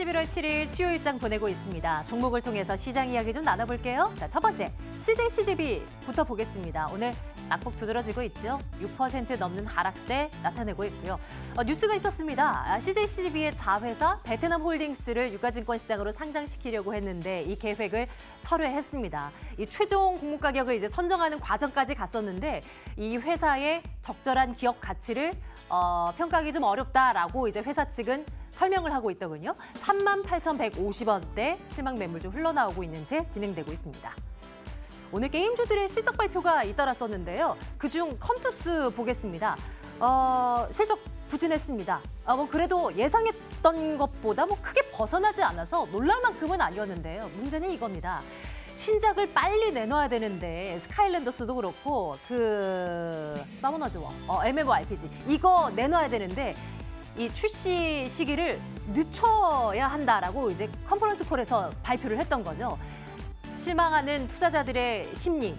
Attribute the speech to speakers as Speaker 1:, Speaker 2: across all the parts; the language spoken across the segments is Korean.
Speaker 1: 11월 7일 수요일장 보내고 있습니다. 종목을 통해서 시장 이야기 좀 나눠볼게요. 자, 첫 번째, CJCGV부터 보겠습니다. 오늘 낙폭 두드러지고 있죠. 6% 넘는 하락세 나타내고 있고요. 뉴스가 있었습니다. CJCGV의 자회사 베트남홀딩스를 유가증권 시장으로 상장시키려고 했는데 이 계획을 철회했습니다. 이 최종 공모 가격을 이제 선정하는 과정까지 갔었는데 이 회사의 적절한 기업 가치를 평가하기 좀 어렵다라고 이제 회사 측은 설명을 하고 있더군요. 38,150원대 실망 매물주 흘러나오고 있는 채 진행되고 있습니다. 오늘 게임주들의 실적 발표가 잇따랐었는데요. 그중 컴투스 보겠습니다. 실적 부진했습니다. 그래도 예상했던 것보다 크게 벗어나지 않아서 놀랄 만큼은 아니었는데요. 문제는 이겁니다. 신작을 빨리 내놔야 되는데 스카이랜더스도 그렇고 서머너즈 워, MMORPG 이거 내놔야 되는데 이 출시 시기를 늦춰야 한다라고 이제 컨퍼런스 콜에서 발표를 했던 거죠. 실망하는 투자자들의 심리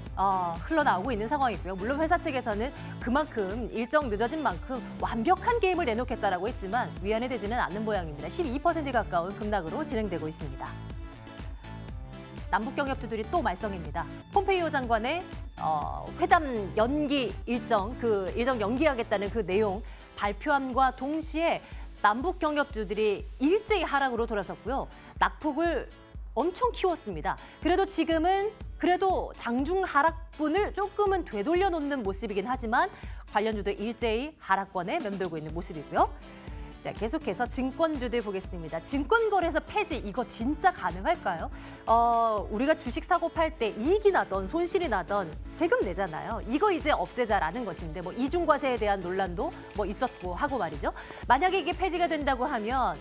Speaker 1: 흘러나오고 있는 상황이고요. 물론 회사 측에서는 그만큼 일정 늦어진 만큼 완벽한 게임을 내놓겠다라고 했지만 위안이 되지는 않는 모양입니다. 12% 가까운 급락으로 진행되고 있습니다. 남북 경협주들이 또 말썽입니다. 폼페이오 장관의 회담 연기 일정 연기하겠다는 그 내용 발표함과 동시에 남북 경협주들이 일제히 하락으로 돌아섰고요. 낙폭을 엄청 키웠습니다. 그래도 지금은 장중 하락분을 조금은 되돌려 놓는 모습이긴 하지만 관련주도 일제히 하락권에 맴돌고 있는 모습이고요. 자, 계속해서 증권주들 보겠습니다. 증권거래소 폐지 이거 진짜 가능할까요? 우리가 주식 사고 팔 때 이익이 나던 손실이 나던 세금 내잖아요. 이거 이제 없애자라는 것인데 이중과세에 대한 논란도 있었고 하고 말이죠. 만약에 이게 폐지가 된다고 하면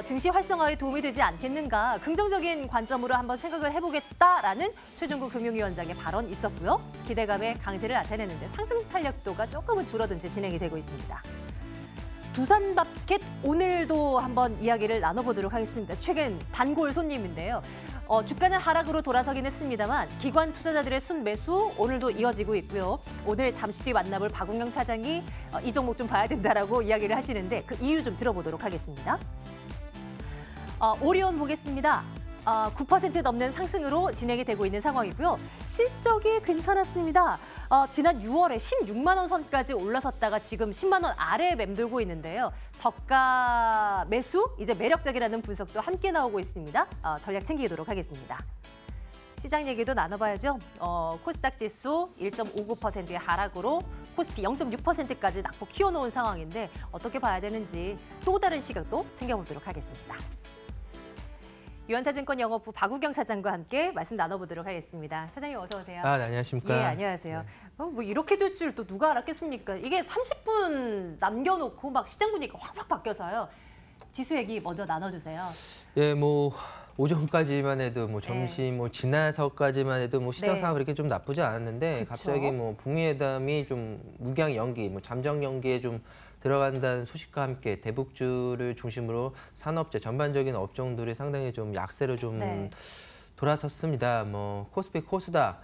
Speaker 1: 증시 활성화에 도움이 되지 않겠는가 긍정적인 관점으로 한번 생각을 해보겠다라는 최종구 금융위원장의 발언 있었고요. 기대감의 강세를 나타내는데 상승 탄력도가 조금은 줄어든 채 진행이 되고 있습니다. 두산마켓 오늘도 한번 이야기를 나눠보도록 하겠습니다. 최근 단골 손님인데요. 주가는 하락으로 돌아서긴 했습니다만 기관 투자자들의 순매수 오늘도 이어지고 있고요. 오늘 잠시 뒤 만나볼 박웅영 차장이 이 종목 좀 봐야 된다라고 이야기를 하시는데 그 이유 좀 들어보도록 하겠습니다. 오리온 보겠습니다. 9% 넘는 상승으로 진행이 되고 있는 상황이고요. 실적이 괜찮았습니다. 지난 6월에 16만 원 선까지 올라섰다가 지금 10만 원 아래에 맴돌고 있는데요. 저가 매수, 이제 매력적이라는 분석도 함께 나오고 있습니다. 전략 챙기도록 하겠습니다. 시장 얘기도 나눠봐야죠. 코스닥 지수 1.59%의 하락으로 코스피 0.6%까지 낙폭 키워놓은 상황인데 어떻게 봐야 되는지 또 다른 시각도 챙겨보도록 하겠습니다. 유한타증권 영업부 박우경 차장과 함께 말씀 나눠보도록 하겠습니다. 차장님 어서 오세요.
Speaker 2: 네, 안녕하십니까.
Speaker 1: 예, 안녕하세요. 이렇게 될 줄 또 누가 알았겠습니까? 이게 30분 남겨놓고 시장 분위기가 확 바뀌어서요. 지수 얘기 먼저 나눠주세요.
Speaker 2: 예, 오전까지만 해도 점심 지나서까지만 해도 시장 상황 그렇게 좀 나쁘지 않았는데
Speaker 1: 그쵸?
Speaker 2: 갑자기 북미회담이 좀 무기한 연기, 잠정 연기에 좀 들어간다는 소식과 함께 대북주를 중심으로 산업재 전반적인 업종들이 상당히 좀 약세로 좀 돌아섰습니다. 코스피, 코스닥,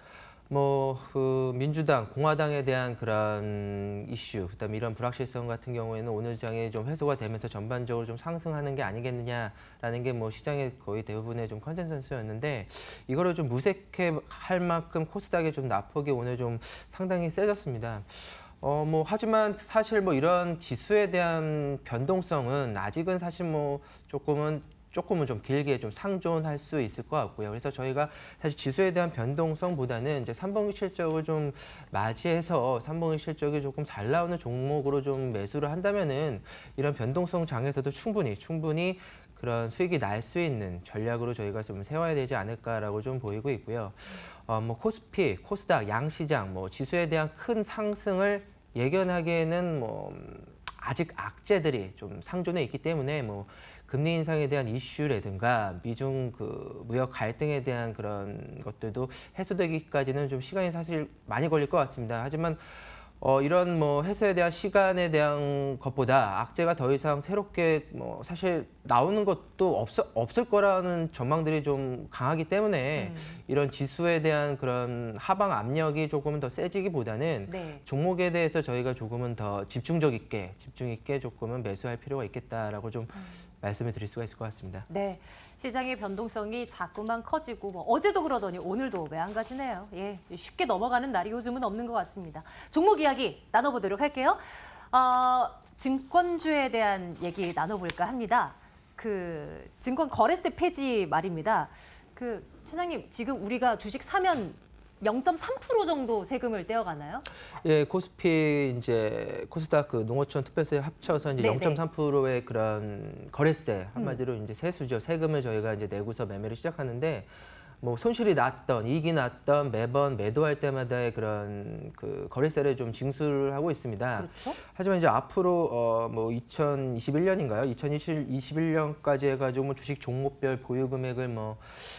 Speaker 2: 민주당, 공화당에 대한 그런 이슈, 그다음에 이런 불확실성 같은 경우에는 오늘 시장에 좀 해소가 되면서 전반적으로 좀 상승하는 게 아니겠느냐라는 게 시장의 거의 대부분의 좀 컨센서스였는데 이거를 좀 무색해할 만큼 코스닥의 좀 낙폭이 오늘 좀 상당히 세졌습니다. 하지만 사실 이런 지수에 대한 변동성은 아직은 사실 조금은 좀 길게 좀 상존할 수 있을 것 같고요. 그래서 저희가 사실 지수에 대한 변동성보다는 이제 3분기 실적을 좀 맞이해서 3분기 실적이 조금 잘 나오는 종목으로 좀 매수를 한다면은 이런 변동성 장에서도 충분히 그런 수익이 날 수 있는 전략으로 저희가 좀 세워야 되지 않을까라고 좀 보이고 있고요. 코스피, 코스닥, 양시장, 지수에 대한 큰 상승을 예견하기에는 아직 악재들이 좀 상존해 있기 때문에 금리 인상에 대한 이슈라든가 미중 무역 갈등에 대한 그런 것들도 해소되기까지는 좀 시간이 사실 많이 걸릴 것 같습니다. 하지만 이런 해소에 대한 시간에 대한 것보다 악재가 더 이상 새롭게 사실 나오는 것도 없을 거라는 전망들이 좀 강하기 때문에 이런 지수에 대한 그런 하방 압력이 조금은 더 세지기보다는 종목에 대해서 저희가 조금은 더 집중 있게 조금은 매수할 필요가 있겠다라고 좀 말씀을 드릴 수가 있을 것 같습니다.
Speaker 1: 네, 시장의 변동성이 자꾸만 커지고 뭐 어제도 그러더니 오늘도 매한가지네요. 예, 쉽게 넘어가는 날이 요즘은 없는 것 같습니다. 종목 이야기 나눠보도록 할게요. 증권주에 대한 얘기 나눠볼까 합니다. 그 증권 거래세 폐지 말입니다. 그 차장님, 지금 우리가 주식 사면 0.3% 정도 세금을 떼어가나요?
Speaker 2: 예, 코스피 이제 코스닥 그 농어촌 특별세 합쳐서 이제
Speaker 1: 네네.
Speaker 2: 0.3%의 그런 거래세 한마디로 이제 세수죠. 세금을 저희가 이제 내고서 매매를 시작하는데 뭐 손실이 났던 이익이 났던 매번 매도할 때마다의 그런 그 거래세를 좀 징수를 하고 있습니다.
Speaker 1: 그렇죠.
Speaker 2: 하지만 이제 앞으로 뭐 2021년인가요? 2021년까지 해가지고 뭐 주식 종목별 보유 금액을 뭐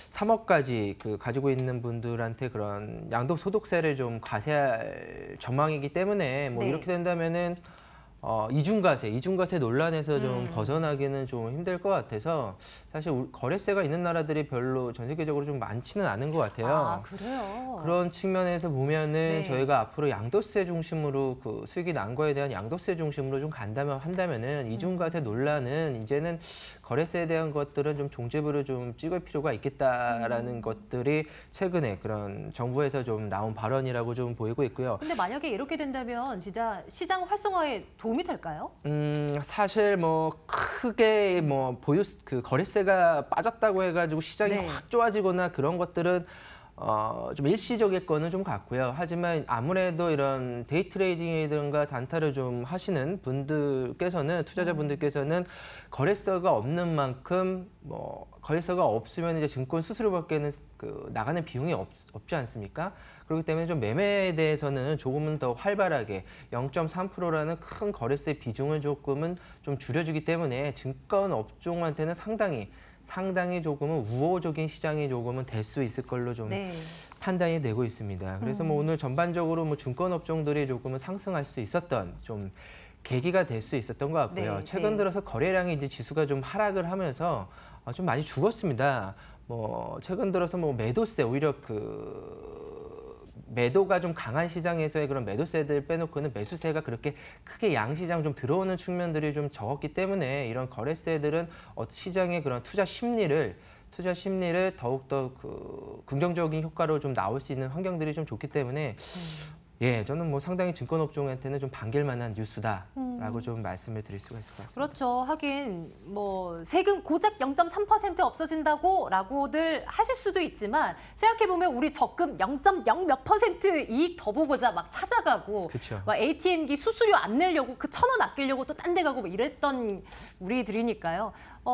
Speaker 2: 3억까지 그 가지고 있는 분들한테 그런 양도소득세를 좀 과세할 전망이기 때문에 뭐
Speaker 1: 네.
Speaker 2: 이렇게 된다면은 이중과세 논란에서 좀 벗어나기는 좀 힘들 것 같아서 사실 거래세가 있는 나라들이 별로 전 세계적으로 좀 많지는 않은 것 같아요.
Speaker 1: 아, 그래요?
Speaker 2: 그런 측면에서 보면은
Speaker 1: 네.
Speaker 2: 저희가 앞으로 양도세 중심으로 그 수익이 난 거에 대한 양도세 중심으로 좀 한다면은 이중과세 논란은 이제는 거래세에 대한 것들은 좀 종지부를 좀 찍을 필요가 있겠다라는 것들이 최근에 그런 정부에서 좀 나온 발언이라고 좀 보이고 있고요.
Speaker 1: 근데 만약에 이렇게 된다면 진짜 시장 활성화에 도움이 될까요?
Speaker 2: 사실 뭐 크게 뭐 그 거래세가 빠졌다고 해가지고 시장이
Speaker 1: 네.
Speaker 2: 확 좋아지거나 그런 것들은 좀 일시적일 거는 좀 같고요. 하지만 아무래도 이런 데이 트레이딩이든가 단타를 좀 하시는 분들께서는 투자자분들께서는 거래세가 없는 만큼 뭐 거래세가 없으면 이제 증권 수수료밖에는 그 나가는 비용이 없지 않습니까? 그렇기 때문에 좀 매매에 대해서는 조금은 더 활발하게 0.3%라는 큰 거래세 비중을 조금은 좀 줄여주기 때문에 증권 업종한테는 상당히 조금은 우호적인 시장이 조금은 될 수 있을 걸로 좀
Speaker 1: 네.
Speaker 2: 판단이 되고 있습니다. 그래서 뭐 오늘 전반적으로 뭐 증권 업종들이 조금은 상승할 수 있었던 좀 계기가 될 수 있었던 것 같고요.
Speaker 1: 네,
Speaker 2: 최근
Speaker 1: 네.
Speaker 2: 들어서 거래량이 이제 지수가 좀 하락을 하면서 좀 많이 죽었습니다. 뭐 최근 들어서 뭐 매도세 오히려 매도가 좀 강한 시장에서의 그런 매도세들 빼놓고는 매수세가 그렇게 크게 양시장 좀 들어오는 측면들이 좀 적었기 때문에 이런 거래세들은 시장의 그런 투자 심리를 더욱더 그 긍정적인 효과로 좀 나올 수 있는 환경들이 좀 좋기 때문에 예, 저는 뭐 상당히 증권 업종한테는 좀 반길 만한 뉴스다라고 좀 말씀을 드릴 수가 있을 것 같습니다.
Speaker 1: 그렇죠. 하긴 뭐 세금 고작 0.3% 없어진다고라고들 하실 수도 있지만 생각해 보면 우리 적금 0.0 몇 % 이익 더 보고자 막 찾아가고
Speaker 2: 그쵸.
Speaker 1: 막 ATM기 수수료 안 내려고 그 1,000원 아끼려고 또 딴 데 가고 뭐 이랬던 우리들이니까요.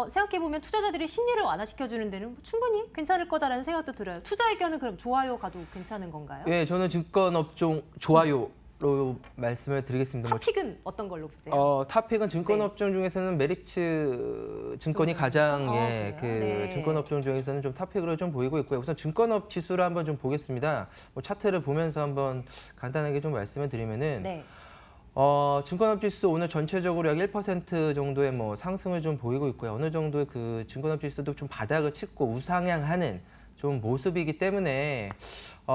Speaker 1: 생각해 보면 투자자들이 심리를 완화시켜 주는 데는 뭐 충분히 괜찮을 거다라는 생각도 들어요. 투자 의견은 그럼 좋아요 가도 괜찮은 건가요?
Speaker 2: 예, 저는 증권 업종 좋아요로 말씀을 드리겠습니다. 뭐
Speaker 1: 탑픽은 어떤 걸로 보세요?
Speaker 2: 탑픽은 증권
Speaker 1: 네.
Speaker 2: 업종 중에서는 메리츠 증권이 가장
Speaker 1: 그래요?
Speaker 2: 그
Speaker 1: 네.
Speaker 2: 증권 업종 중에서는 좀 탑픽으로 좀 보이고 있고요. 우선 증권업 지수를 한번 좀 보겠습니다. 뭐 차트를 보면서 한번 간단하게 좀 말씀을 드리면은
Speaker 1: 네.
Speaker 2: 증권업 지수 오늘 전체적으로 약 1% 정도의 뭐 상승을 좀 보이고 있고요. 어느 정도의 그 증권업 지수도 좀 바닥을 짚고 우상향하는 좀 모습이기 때문에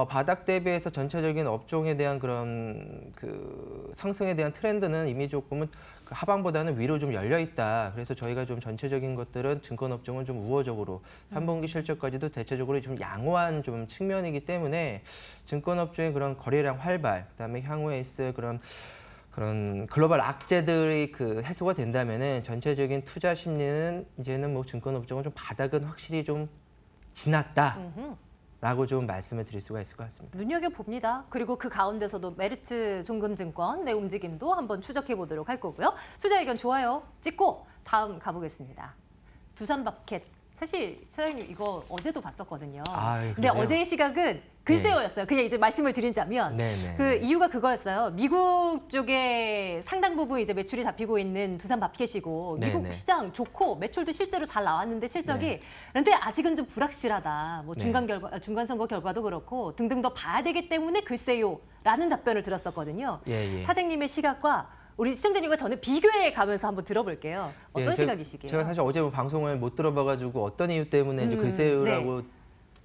Speaker 2: 바닥 대비해서 전체적인 업종에 대한 그런 그 상승에 대한 트렌드는 이미 조금은 그 하방보다는 위로 좀 열려 있다. 그래서 저희가 좀 전체적인 것들은 증권 업종은 좀 우호적으로 3분기 실적까지도 대체적으로 좀 양호한 좀 측면이기 때문에 증권 업종의 그런 거래량 활발, 그다음에 향후에 있을 그런 글로벌 악재들이 그 해소가 된다면은 전체적인 투자 심리는 이제는 뭐 증권 업종은 좀 바닥은 확실히 좀 지났다라고 좀 말씀을 드릴 수가 있을 것 같습니다.
Speaker 1: 눈여겨봅니다. 그리고 그 가운데서도 메리츠 종금증권 내 움직임도 한번 추적해 보도록 할 거고요. 투자 의견 좋아요 찍고 다음 가보겠습니다. 두산마켓. 사실 사장님 이거 어제도 봤었거든요. 근데
Speaker 2: 그러세요?
Speaker 1: 어제의 시각은 글쎄요였어요. 그냥 이제 말씀을 드리자면
Speaker 2: 네네.
Speaker 1: 그 이유가 그거였어요. 미국 쪽에 상당 부분 이제 매출이 잡히고 있는 두산마켓이고 미국
Speaker 2: 네네.
Speaker 1: 시장 좋고 매출도 실제로 잘 나왔는데 실적이
Speaker 2: 네.
Speaker 1: 그런데 아직은 좀 불확실하다. 뭐
Speaker 2: 네.
Speaker 1: 중간 선거 결과도 그렇고 등등 더 봐야 되기 때문에 글쎄요라는 답변을 들었었거든요.
Speaker 2: 예.
Speaker 1: 사장님의 시각과 우리 시청자님과 저는 비교해 가면서 한번 들어볼게요. 어떤 시각이시게요?
Speaker 2: 제가 사실 어제 뭐 방송을 못 들어봐가지고 어떤 이유 때문에 이제 글쎄요라고는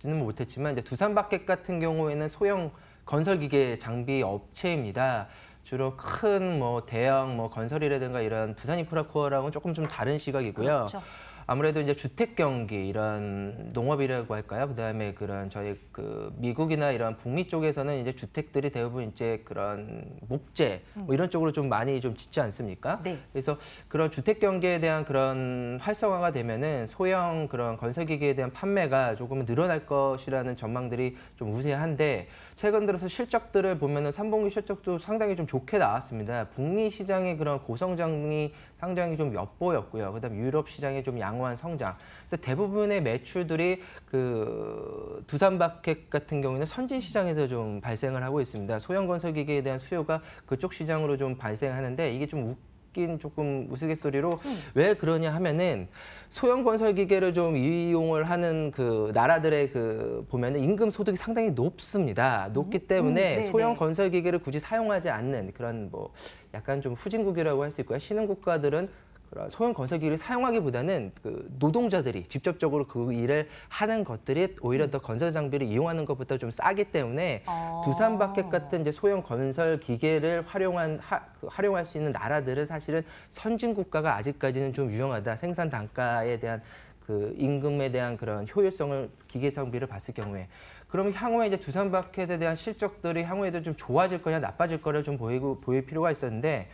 Speaker 2: 못했지만 이제 두산마켓 같은 경우에는 소형 건설기계 장비 업체입니다. 주로 큰 뭐 대형 뭐 건설이라든가 이런 두산인프라코어랑은 조금 좀 다른 시각이고요.
Speaker 1: 그렇죠.
Speaker 2: 아무래도 이제 주택 경기 이런 농업이라고 할까요? 그다음에 그런 저희 그 미국이나 이런 북미 쪽에서는 이제 주택들이 대부분 이제 그런 목재 뭐 이런 쪽으로 좀 많이 좀 짓지 않습니까?
Speaker 1: 네.
Speaker 2: 그래서 그런 주택 경기에 대한 그런 활성화가 되면은 소형 그런 건설 기기에 대한 판매가 조금 늘어날 것이라는 전망들이 좀 우세한데 최근 들어서 실적들을 보면은 3분기 실적도 상당히 좀 좋게 나왔습니다. 북미 시장의 그런 고성장이 상당히 좀 엿보였고요. 그다음 유럽 시장의 좀 양호한 성장. 그래서 대부분의 매출들이 그 두산마켓 같은 경우는 선진 시장에서 좀 발생을 하고 있습니다. 소형 건설 기기에 대한 수요가 그쪽 시장으로 좀 발생하는데 이게 좀 웃긴 조금 우스갯소리로 왜 그러냐 하면은 소형 건설 기계를 좀 이용을 하는 그 나라들의 그 보면은 임금 소득이 상당히 높습니다. 높기 때문에
Speaker 1: 네네.
Speaker 2: 소형 건설 기계를 굳이 사용하지 않는 그런 뭐 약간 좀 후진국이라고 할 수 있고요. 신흥국가들은 그런 소형 건설 기기를 사용하기보다는 그 노동자들이 직접적으로 그 일을 하는 것들이 오히려 더 건설 장비를 이용하는 것보다 좀 싸기 때문에 두산마켓 같은 이제 소형 건설 기계를 활용할 수 있는 나라들은 사실은 선진 국가가 아직까지는 좀 유용하다. 생산 단가에 대한 그 임금에 대한 그런 효율성을 기계 장비를 봤을 경우에 그러면 향후에 이제 두산마켓에 대한 실적들이 향후에도 좀 좋아질 거냐 나빠질 거를 좀 보일 필요가 있었는데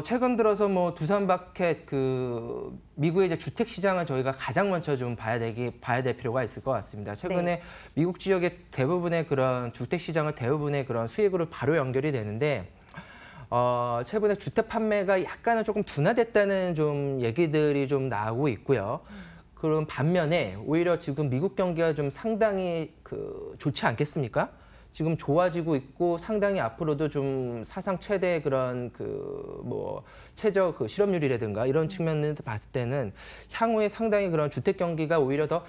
Speaker 2: 최근 들어서 뭐 두산마켓 그 미국의 이제 주택 시장을 저희가 가장 먼저 좀 봐야 될 필요가 있을 것 같습니다. 최근에
Speaker 1: 네.
Speaker 2: 미국 지역의 대부분의 그런 주택 시장을 대부분의 그런 수익으로 바로 연결이 되는데 최근에 주택 판매가 약간은 조금 둔화됐다는 좀 얘기들이 좀 나오고 있고요. 그런 반면에 오히려 지금 미국 경기가 좀 상당히 그 좋지 않겠습니까? 지금 좋아지고 있고 상당히 앞으로도 좀 사상 최대 그런 그 뭐 최저 그 실업률이라든가 이런 측면을 봤을 때는 향후에 상당히 그런 주택 경기가 오히려 더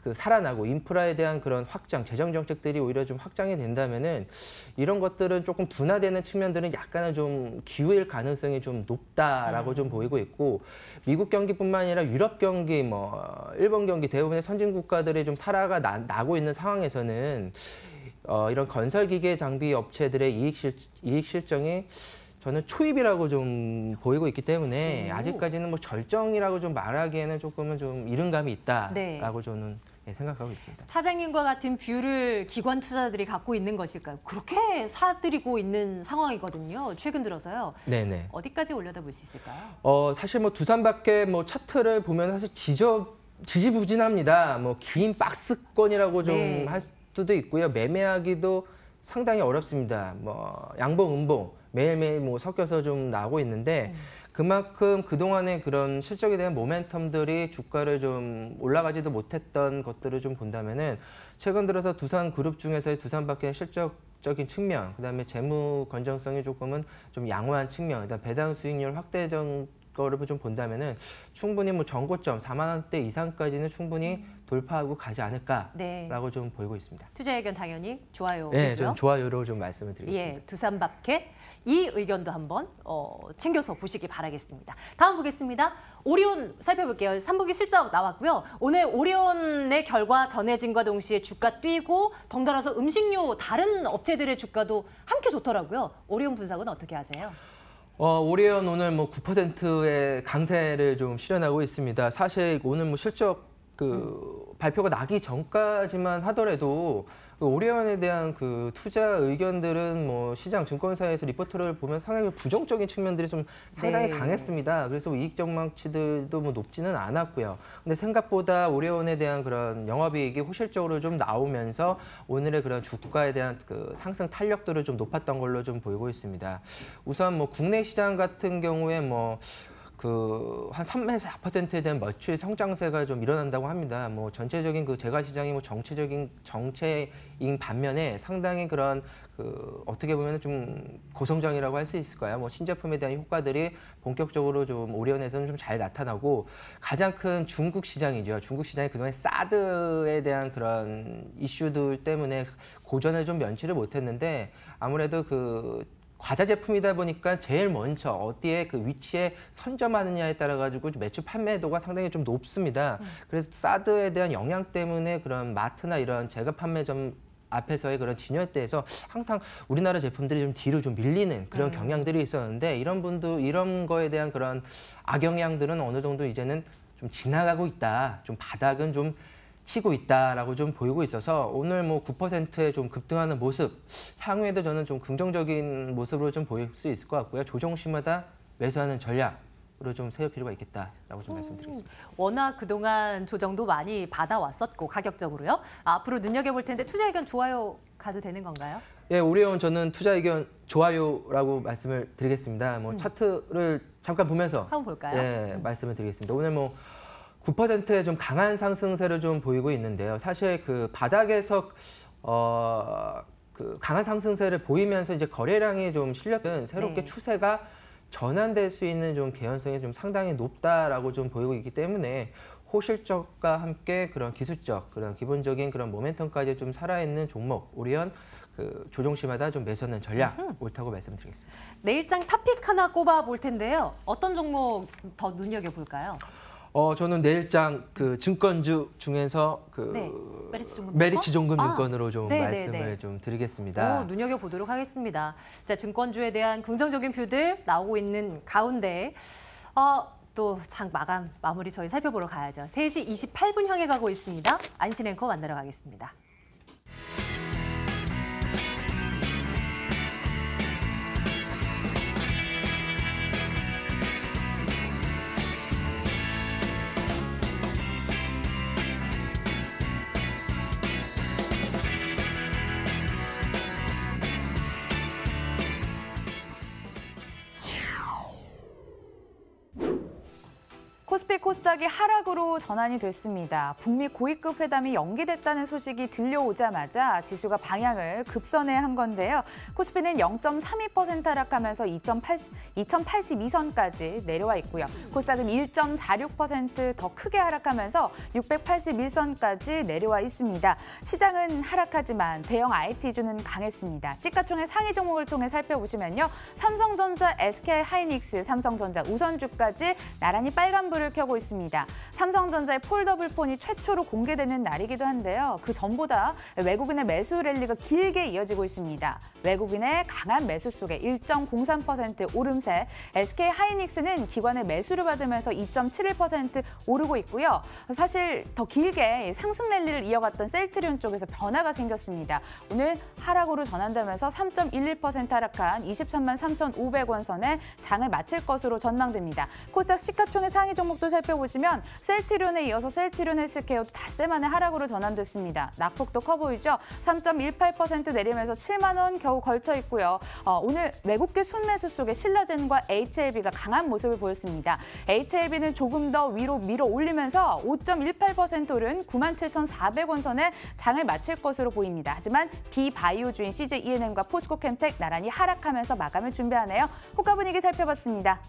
Speaker 2: 그 살아나고 인프라에 대한 그런 확장, 재정 정책들이 오히려 좀 확장이 된다면은 이런 것들은 조금 둔화되는 측면들은 약간은 좀 기회일 가능성이 좀 높다라고 좀 보이고 있고 미국 경기뿐만 아니라 유럽 경기, 뭐 일본 경기 대부분의 선진 국가들이 좀 살아가 나고 있는 상황에서는 이런 건설기계 장비 업체들의 이익 실정이 저는 초입이라고 좀 보이고 있기 때문에 아직까지는 뭐 절정이라고 좀 말하기에는 조금은 좀 이른 감이 있다라고 저는 생각하고 있습니다.
Speaker 1: 차장님과 같은 뷰를 기관 투자들이 갖고 있는 것일까요? 그렇게 사들이고 있는 상황이거든요. 최근 들어서요.
Speaker 2: 네네.
Speaker 1: 어디까지 올려다볼 수 있을까요?
Speaker 2: 사실 뭐 두산마켓 뭐 차트를 보면 사실 지지부진합니다. 뭐 긴 박스권이라고 좀
Speaker 1: 네.
Speaker 2: 할 수도 있고요. 매매하기도 상당히 어렵습니다. 뭐 양봉, 음봉 매일매일 뭐 섞여서 좀 나오고 있는데 그만큼 그동안의 그런 실적에 대한 모멘텀들이 주가를 좀 올라가지도 못했던 것들을 좀 본다면은 최근 들어서 두산그룹 중에서의 두산마켓의 실적적인 측면, 그다음에 재무 건전성이 조금은 좀 양호한 측면, 그다음 배당 수익률 확대적 거를 좀 본다면은 충분히 뭐 전고점 4만 원대 이상까지는 충분히 돌파하고 가지 않을까라고 좀 보이고 있습니다.
Speaker 1: 투자 의견 당연히 좋아요.
Speaker 2: 네, 좀 좋아요로 좀 말씀을 드리겠습니다.
Speaker 1: 예, 두산마켓 이 의견도 한번 챙겨서 보시기 바라겠습니다. 다음 보겠습니다. 오리온 살펴볼게요. 3분기 실적 나왔고요. 오늘 오리온의 결과 전해진과 동시에 주가 뛰고 덩달아서 음식료 다른 업체들의 주가도 함께 좋더라고요. 오리온 분석은 어떻게 하세요?
Speaker 2: 오리온 오늘 뭐 9%의 강세를 좀 실현하고 있습니다. 사실 오늘 뭐 실적 그 발표가 나기 전까지만 하더라도 그 오리온에 대한 그 투자 의견들은 뭐 시장 증권사에서 리포트를 보면 상당히 부정적인 측면들이 좀 상당히 강했습니다. 그래서 이익 전망치들도 뭐 높지는 않았고요. 근데 생각보다 오리온에 대한 그런 영업이익이 호실적으로 좀 나오면서 오늘의 그런 주가에 대한 그 상승 탄력도를 좀 높았던 걸로 좀 보이고 있습니다. 우선 뭐 국내 시장 같은 경우에 뭐 한 3에서 4%에 대한 매출 성장세가 좀 일어난다고 합니다. 뭐 전체적인 그 제과 시장이 뭐 정체인 반면에 상당히 그런 그 어떻게 보면 좀 고성장이라고 할 수 있을까요? 뭐 신제품에 대한 효과들이 본격적으로 좀 오리온에서는 좀 잘 나타나고 가장 큰 중국 시장이죠. 중국 시장이 그동안 사드에 대한 그런 이슈들 때문에 고전을 좀 면치를 못했는데 아무래도 그 과자 제품이다 보니까 제일 먼저 어디에 그 위치에 선점하느냐에 따라 가지고 매출 판매도가 상당히 좀 높습니다. 그래서 사드에 대한 영향 때문에 그런 마트나 이런 제과 판매점 앞에서의 그런 진열대에서 항상 우리나라 제품들이 좀 뒤로 좀 밀리는 그런 경향들이 있었는데 이런 거에 대한 그런 악영향들은 어느 정도 이제는 좀 지나가고 있다. 좀 바닥은 좀 치고 있다라고 좀 보이고 있어서 오늘 뭐 9%에 좀 급등하는 모습, 향후에도 저는 좀 긍정적인 모습으로 좀 보일 수 있을 것 같고요. 조정 시마다 매수하는 전략으로 좀 세울 필요가 있겠다라고 좀 말씀드리겠습니다.
Speaker 1: 워낙 그동안 조정도 많이 받아왔었고 가격적으로요. 앞으로 눈여겨볼 텐데 투자 의견 좋아요 가도 되는 건가요?
Speaker 2: 예, 오리온 저는 투자 의견 좋아요라고 말씀을 드리겠습니다. 뭐 차트를 잠깐 보면서
Speaker 1: 한번 볼까요?
Speaker 2: 예, 말씀을 드리겠습니다. 오늘 뭐 9%의 좀 강한 상승세를 좀 보이고 있는데요. 사실 그 바닥에서 그 강한 상승세를 보이면서 이제 거래량이 좀 실렸던 새롭게
Speaker 1: 네.
Speaker 2: 추세가 전환될 수 있는 좀 개연성이 좀 상당히 높다라고 좀 보이고 있기 때문에 호실적과 함께 그런 기술적, 그런 기본적인 그런 모멘텀까지 좀 살아있는 종목, 오리온 그 조정 시마다 좀 매수하는 전략 옳다고 말씀드리겠습니다.
Speaker 1: 내일장 탑픽 하나 꼽아 볼 텐데요. 어떤 종목 더 눈여겨볼까요?
Speaker 2: 저는 내일장 그 증권주 중에서 그
Speaker 1: 네,
Speaker 2: 메리츠종금증권으로 좀
Speaker 1: 네, 네,
Speaker 2: 말씀을
Speaker 1: 네.
Speaker 2: 좀 드리겠습니다.
Speaker 1: 눈여겨보도록 하겠습니다. 자, 증권주에 대한 긍정적인 뷰들 나오고 있는 가운데 또 장 마무리 저희 살펴보러 가야죠. 3시 28분 향해 가고 있습니다. 안신 앵커 만나러 가겠습니다.
Speaker 3: 코스피 코스닥이 하락으로 전환이 됐습니다. 북미 고위급 회담이 연기됐다는 소식이 들려오자마자 지수가 방향을 급선회한 건데요. 코스피는 0.32% 하락하면서 2082선까지 내려와 있고요. 코스닥은 1.46% 더 크게 하락하면서 681선까지 내려와 있습니다. 시장은 하락하지만 대형 IT주는 강했습니다. 시가총액 상위 종목을 통해 살펴보시면요. 삼성전자, SK하이닉스, 삼성전자 우선주까지 나란히 빨간불을 켜고 있습니다. 삼성전자의 폴더블 폰이 최초로 공개되는 날이기도 한데요. 그 전보다 외국인의 매수 랠리가 길게 이어지고 있습니다. 외국인의 강한 매수 속에 1.03% 오름세, SK하이닉스는 기관의 매수를 받으면서 2.71% 오르고 있고요. 사실 더 길게 상승 랠리를 이어갔던 셀트리온 쪽에서 변화가 생겼습니다. 오늘 하락으로 전환되면서 3.11% 하락한 23만 3,500원 선에 장을 마칠 것으로 전망됩니다. 코스닥 시가총액 상위 종목도 살펴보시면 셀트리온에 이어서 셀트리온 헬스케어도 닷새만에 하락으로 전환됐습니다. 낙폭도 커 보이죠? 3.18% 내리면서 7만 원 겨우 걸쳐 있고요. 오늘 외국계 순매수 속에 신라젠과 HLB가 강한 모습을 보였습니다. HLB는 조금 더 위로 밀어 올리면서 5.18% 오른 97,400원 선에 장을 마칠 것으로 보입니다. 하지만 비바이오주인 CJ ENM과 포스코캔텍 나란히 하락하면서 마감을 준비하네요. 호가 분위기 살펴봤습니다.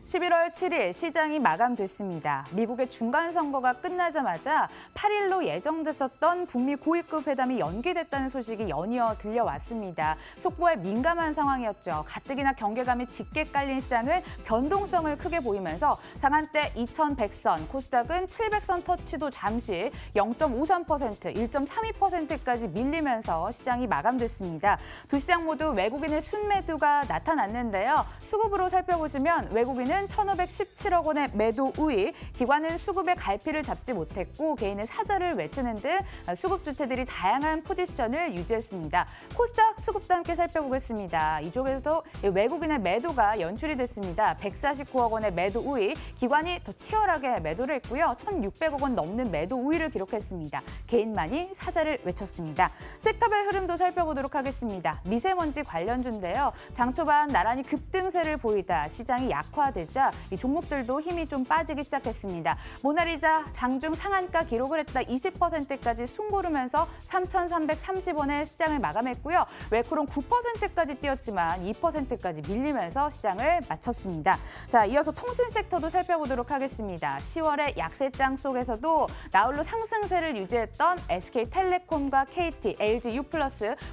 Speaker 3: (11월 7일) 시장이 마감됐습니다. 미국의 중간선거가 끝나자마자 8일로 예정됐었던 북미 고위급 회담이 연기됐다는 소식이 연이어 들려왔습니다. 속보에 민감한 상황이었죠. 가뜩이나 경계감이 짙게 깔린 시장은 변동성을 크게 보이면서 장한때 2100선, 코스닥은 700선 터치도 잠시 0.53%, 1.32%까지 밀리면서 시장이 마감됐습니다. 두 시장 모두 외국인의 순매도가 나타났는데요. 수급으로 살펴보시면 외국인은 1,517억 원의 매도 우위, 기관은 수급의 갈피를 잡지 못했고 개인은 사절을 외치는 등 수급 주체들이 다양한 포지션을 유지했습니다. 코스닥 수급도 함께 살펴보겠습니다. 이쪽에서도 외국인의 매도가 연출이 됐습니다. 149억 원의 매도 우위, 기관이 더 치열하게 매도를 했고요. 1,600억 원 넘는 매도 우위를 기록했습니다. 개인만이 사절을 외쳤습니다. 섹터별 흐름도 살펴보도록 하겠습니다. 미세먼지 관련주인데요. 장 초반 나란히 급등세를 보이다 시장이 약화됐죠. 있자 이 종목들도 힘이 좀 빠지기 시작했습니다. 모나리자 장중 상한가 기록을 했다 20%까지 숨고르면서 3,330원에 시장을 마감했고요. 웰코론 9%까지 뛰었지만 2%까지 밀리면서 시장을 마쳤습니다. 자, 이어서 통신 섹터도 살펴보도록 하겠습니다. 10월의 약세장 속에서도 나홀로 상승세를 유지했던 SK텔레콤과 KT, LGU+,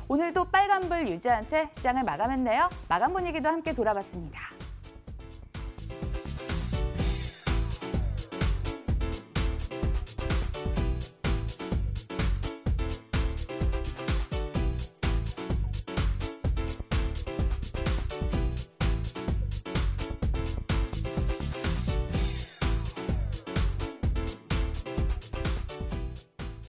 Speaker 3: 오늘도 빨간불 유지한 채 시장을 마감했네요. 마감 분위기도 함께 돌아봤습니다.